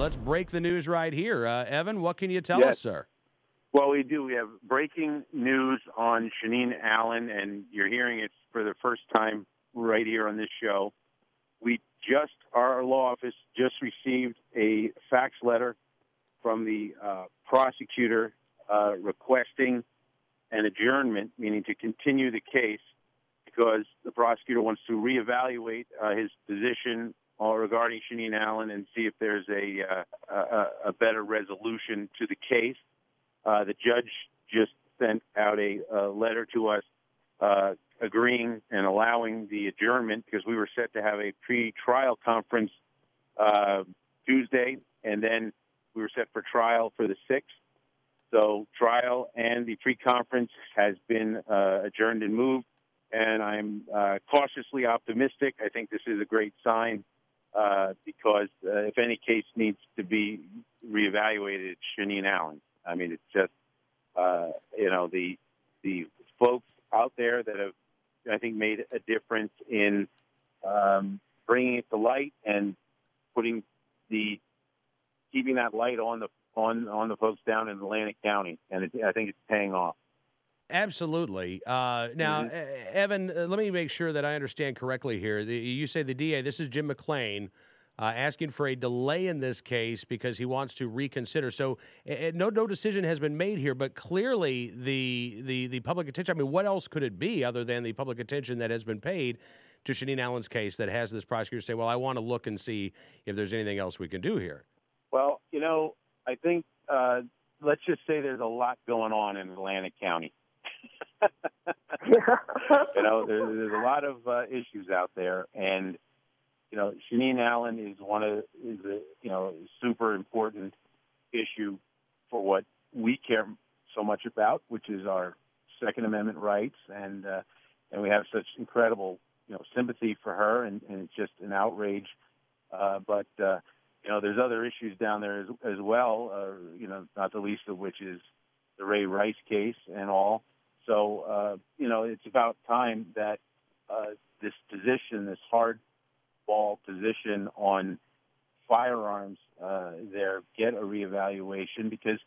let's break the news right here. Evan, what can you tell Yes. us, sir? Well, we do. We have breaking news on Shaneen Allen, and you're hearing it for the first time right here on this show. Our law office just received a fax letter from the prosecutor requesting an adjournment, meaning to continue the case, because the prosecutor wants to reevaluate his position regarding Shaneen Allen and see if there's a better resolution to the case. The judge just sent out a letter to us agreeing and allowing the adjournment, because we were set to have a pre-trial conference Tuesday, and then we were set for trial for the 6th. So trial and the pre-conference has been adjourned and moved, and I'm cautiously optimistic. I think this is a great sign because if any case needs to be reevaluated, it's Shaneen Allen. I mean, it's just, the folks out there that have, I think, made a difference in bringing it to light and keeping that light on the folks down in Atlantic County, and I think it's paying off. Absolutely. Now, Evan, let me make sure that I understand correctly here. You say the DA, this is Jim McClain, asking for a delay in this case because he wants to reconsider. So no decision has been made here, but clearly the public attention, I mean, what else could it be other than the public attention that has been paid to Shaneen Allen's case that has this prosecutor say, well, I want to look and see if there's anything else we can do here? Well, I think let's just say there's a lot going on in Atlantic County. There's a lot of issues out there, and Shaneen Allen is a super important issue for what we care so much about, which is our Second Amendment rights, and we have such incredible sympathy for her, and it's just an outrage. But there's other issues down there as well. Not the least of which is the Ray Rice case and all. So, it's about time that this position, this hardball position on firearms get a reevaluation, because,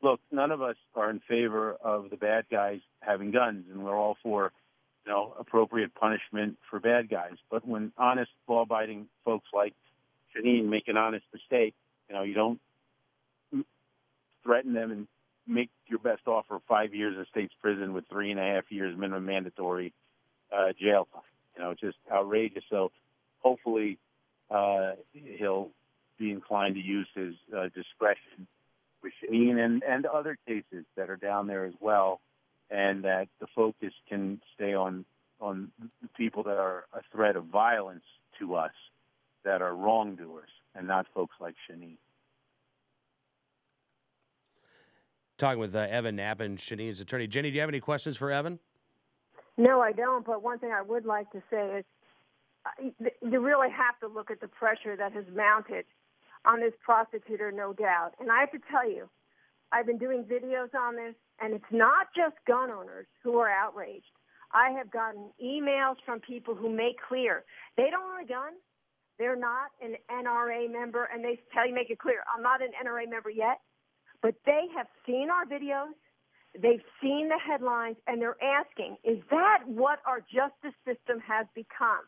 look, none of us are in favor of the bad guys having guns, and we're all for, appropriate punishment for bad guys. But when honest, law-abiding folks like Shaneen make an honest mistake, you don't threaten them and make your best offer of 5 years in state's prison with 3.5 years minimum mandatory jail time. It's just outrageous. So hopefully he'll be inclined to use his discretion with Shaneen and other cases that are down there as well, and that the focus can stay on the people that are a threat of violence to us, that are wrongdoers, and not folks like Shaneen. Talking with Evan Nappen, Shaneen's attorney. Jenny, do you have any questions for Evan? No, I don't. But one thing I would like to say is you really have to look at the pressure that has mounted on this prosecutor, no doubt. And I have to tell you, I've been doing videos on this, and it's not just gun owners who are outraged. I have gotten emails from people who make clear they don't own a gun, they're not an NRA member, and they make it clear, I'm not an NRA member yet, but they have seen our videos, they've seen the headlines, and they're asking, is that what our justice system has become?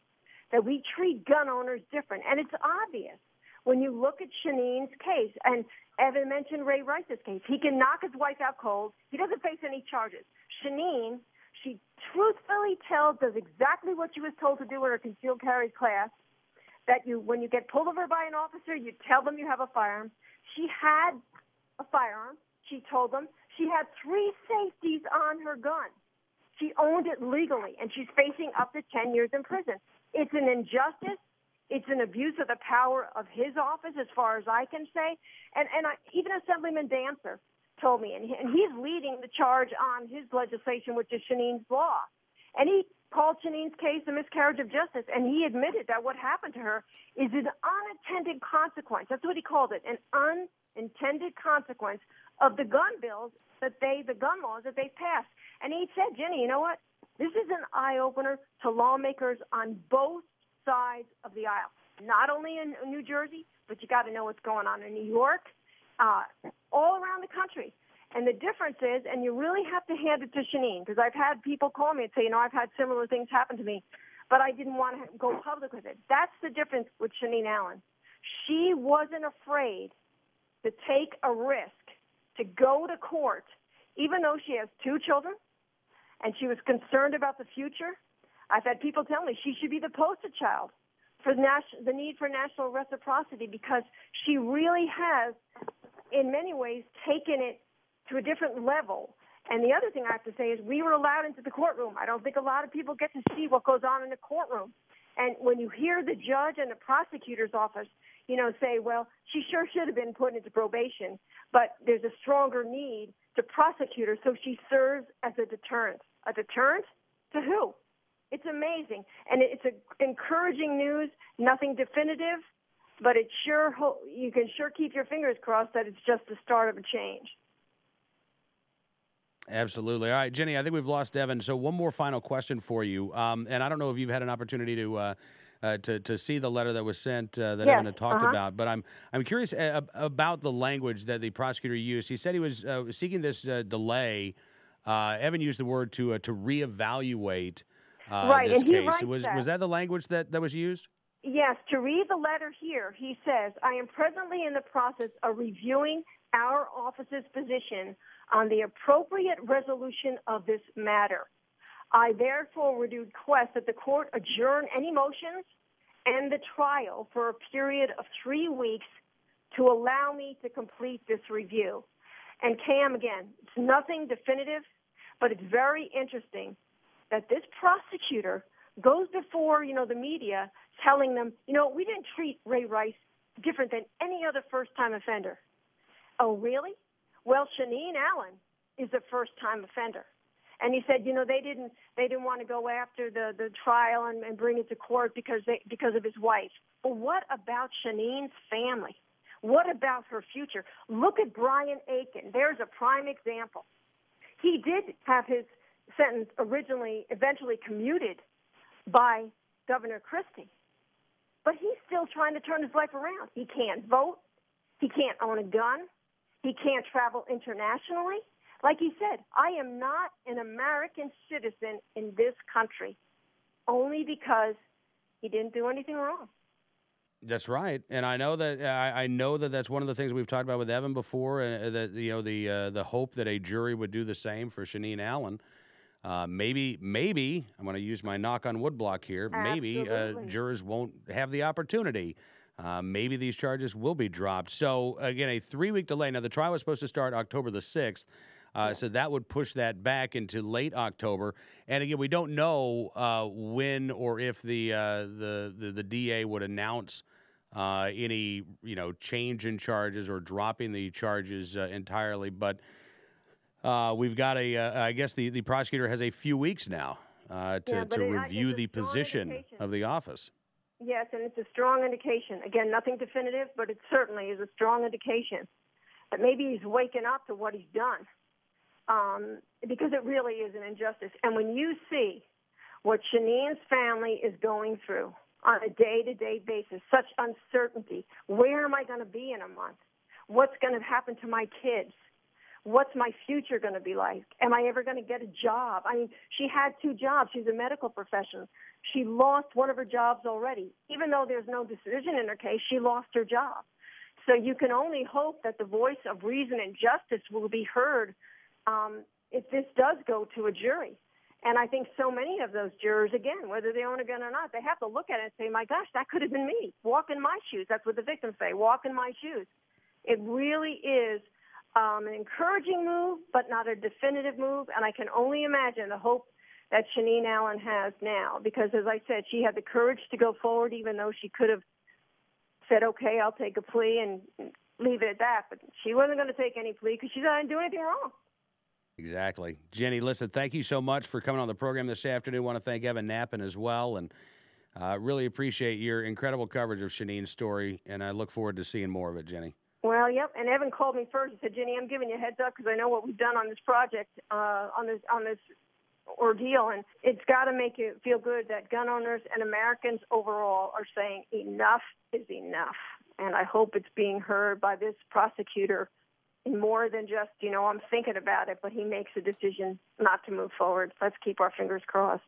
That we treat gun owners different. And it's obvious when you look at Shaneen's case, and Evan mentioned Ray Rice's case. He can knock his wife out cold. He doesn't face any charges. Shaneen, she truthfully does exactly what she was told to do in her concealed carry class, that when you get pulled over by an officer, you tell them you have a firearm. She had a firearm. She told them she had 3 safeties on her gun. She owned it legally, and she's facing up to 10 years in prison. It's an injustice. It's an abuse of the power of his office, as far as I can say. And even Assemblyman Dancer told me, and he's leading the charge on his legislation, which is Shaneen's law. And he called Shaneen's case a miscarriage of justice, and he admitted that what happened to her is an unintended consequence. That's what he called it, an unintended consequence of the gun bills the gun laws that they've passed. And he said, Ginny, you know what? This is an eye-opener to lawmakers on both sides of the aisle. not only in New Jersey, but you got to know what's going on in New York, all around the country. And the difference is, and you really have to hand it to Shaneen, because I've had people call me and say, I've had similar things happen to me, but I didn't want to go public with it. That's the difference with Shaneen Allen. She wasn't afraid to take a risk, to go to court, even though she has 2 children, and she was concerned about the future. I've had people tell me she should be the poster child for the need for national reciprocity, because she really has, in many ways, taken it to a different level. And the other thing I have to say is we were allowed into the courtroom. I don't think a lot of people get to see what goes on in the courtroom. And when you hear the judge and the prosecutor's office, say, well, she sure should have been put into probation, but there's a stronger need to prosecute her, so she serves as a deterrent. A deterrent to who? It's amazing. And it's encouraging news, nothing definitive, but you can sure keep your fingers crossed that it's just the start of a change. Absolutely. All right, Ginny, I think we've lost Evan. So one more final question for you. And I don't know if you've had an opportunity to see the letter that was sent that Yes, Evan had talked about, but I'm curious about the language that the prosecutor used. He said he was seeking this delay. Evan used the word to reevaluate right, this and he case. writes Was that the language that was used? Yes, to read the letter here, he says, I am presently in the process of reviewing our office's position on the appropriate resolution of this matter. I therefore would request that the court adjourn any motions and the trial for a period of 3 weeks to allow me to complete this review. And Cam, again, it's nothing definitive, but it's very interesting that this prosecutor goes before, the media telling them, we didn't treat Ray Rice different than any other first-time offender. Oh, really? Well, Shaneen Allen is a first-time offender. And he said, they didn't want to go after the trial and bring it to court because of his wife. But what about Shaneen's family? What about her future? Look at Brian Aiken. There's a prime example. He did have his sentence eventually commuted by Governor Christie. But he's still trying to turn his life around. He can't vote. He can't own a gun. He can't travel internationally. Like he said, I am not an American citizen in this country only because he didn't do anything wrong. That's right, and I know that that's one of the things we've talked about with Evan before, that the hope that a jury would do the same for Shaneen Allen. Maybe I'm going to use my knock on wood block here. Absolutely. Maybe jurors won't have the opportunity. Maybe these charges will be dropped. So again, a 3-week delay. Now the trial was supposed to start October the 6th. So that would push that back into late October. And again, we don't know when or if the DA would announce any change in charges or dropping the charges entirely. But we've got I guess the prosecutor has a few weeks now to review the position of the office. Yes, and it's a strong indication. Again, nothing definitive, but it certainly is a strong indication that maybe he's waking up to what he's done. Because it really is an injustice. And when you see what Shaneen's family is going through on a day-to-day basis, such uncertainty, where am I going to be in a month? What's going to happen to my kids? What's my future going to be like? Am I ever going to get a job? I mean, she had 2 jobs. She's a medical professional. She lost one of her jobs already. Even though there's no decision in her case, she lost her job. So you can only hope that the voice of reason and justice will be heard if this does go to a jury. And I think so many of those jurors, again, whether they own a gun or not, they have to look at it and say, my gosh, that could have been me. Walk in my shoes. That's what the victims say, walk in my shoes. It really is an encouraging move, but not a definitive move. And I can only imagine the hope that Shaneen Allen has now, because, as I said, she had the courage to go forward, even though she could have said, okay, I'll take a plea and leave it at that. But she wasn't going to take any plea because she didn't do anything wrong. Exactly. Jenny, listen, thank you so much for coming on the program this afternoon. I want to thank Evan Nappen as well, and really appreciate your incredible coverage of Shaneen's story, and I look forward to seeing more of it, Jenny. Well, yep, and Evan called me first. He said, Ginny, I'm giving you a heads up because I know what we've done on this project, on this ordeal, and it's got to make you feel good that gun owners and Americans overall are saying enough is enough. And I hope it's being heard by this prosecutor in more than just, I'm thinking about it, but he makes a decision not to move forward. Let's keep our fingers crossed.